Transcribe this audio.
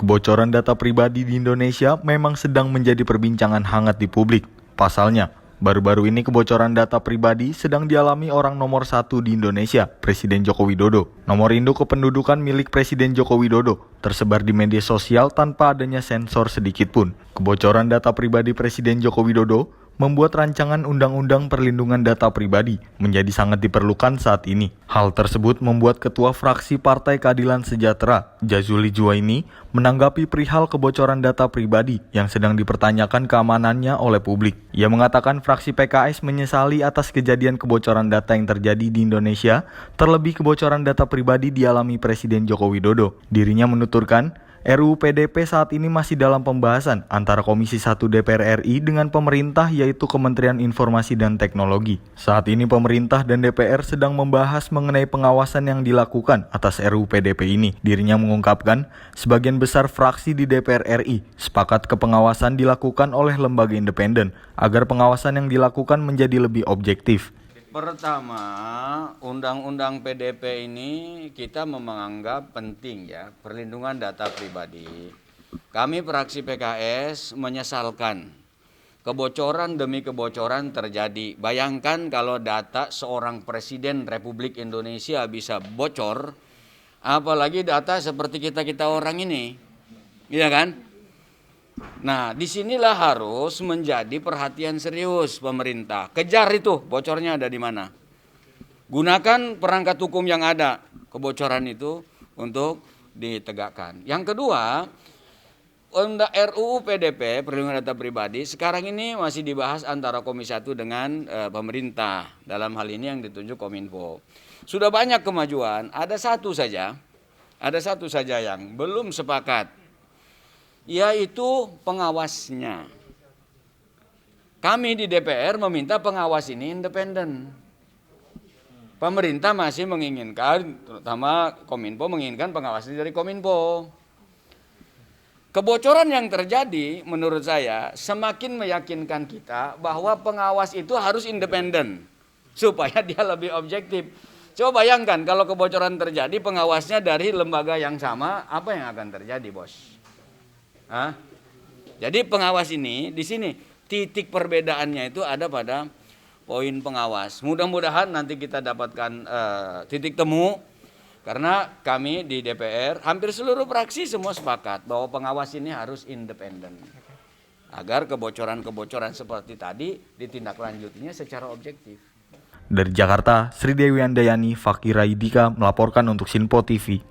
Kebocoran data pribadi di Indonesia memang sedang menjadi perbincangan hangat di publik. Pasalnya, baru-baru ini kebocoran data pribadi sedang dialami orang nomor 1 di Indonesia, Presiden Joko Widodo. Nomor induk kependudukan milik Presiden Joko Widodo tersebar di media sosial tanpa adanya sensor sedikit pun. Kebocoran data pribadi Presiden Joko Widodo membuat rancangan Undang-Undang Perlindungan Data Pribadi menjadi sangat diperlukan saat ini. Hal tersebut membuat Ketua Fraksi Partai Keadilan Sejahtera, Jazuli Juwaini, menanggapi perihal kebocoran data pribadi yang sedang dipertanyakan keamanannya oleh publik. Ia mengatakan fraksi PKS menyesali atas kejadian kebocoran data yang terjadi di Indonesia, terlebih kebocoran data pribadi dialami Presiden Joko Widodo. Dirinya menuturkan, RUU PDP saat ini masih dalam pembahasan antara Komisi 1 DPR RI dengan pemerintah yaitu Kementerian Informasi dan Teknologi. Saat ini pemerintah dan DPR sedang membahas mengenai pengawasan yang dilakukan atas RUU PDP ini. Dirinya mengungkapkan, sebagian besar fraksi di DPR RI sepakat ke pengawasan dilakukan oleh lembaga independen agar pengawasan yang dilakukan menjadi lebih objektif. Pertama, Undang-Undang PDP ini kita menganggap penting ya, perlindungan data pribadi. Kami fraksi PKS menyesalkan kebocoran demi kebocoran terjadi. Bayangkan kalau data seorang Presiden Republik Indonesia bisa bocor, apalagi data seperti kita-kita orang ini. Iya kan? Nah, disinilah harus menjadi perhatian serius pemerintah. Kejar itu bocornya ada di mana. Gunakan perangkat hukum yang ada, kebocoran itu untuk ditegakkan. Yang kedua, RUU PDP, perlindungan data pribadi, sekarang ini masih dibahas antara Komisi 1 dengan pemerintah. Dalam hal ini yang ditunjuk Kominfo. Sudah banyak kemajuan, ada satu saja yang belum sepakat, yaitu pengawasnya. Kami di DPR meminta pengawas ini independen. Pemerintah masih menginginkan, terutama Kominfo menginginkan pengawasnya dari Kominfo. Kebocoran yang terjadi menurut saya semakin meyakinkan kita bahwa pengawas itu harus independen supaya dia lebih objektif. Coba bayangkan kalau kebocoran terjadi pengawasnya dari lembaga yang sama, apa yang akan terjadi, Bos? Jadi pengawas ini di sini titik perbedaannya itu ada pada poin pengawas. Mudah-mudahan nanti kita dapatkan titik temu karena kami di DPR hampir seluruh fraksi semua sepakat bahwa pengawas ini harus independen agar kebocoran-kebocoran seperti tadi ditindaklanjutinya secara objektif. Dari Jakarta, Sri Dewi Andayani, Fakir Raidika melaporkan untuk Sinpo TV.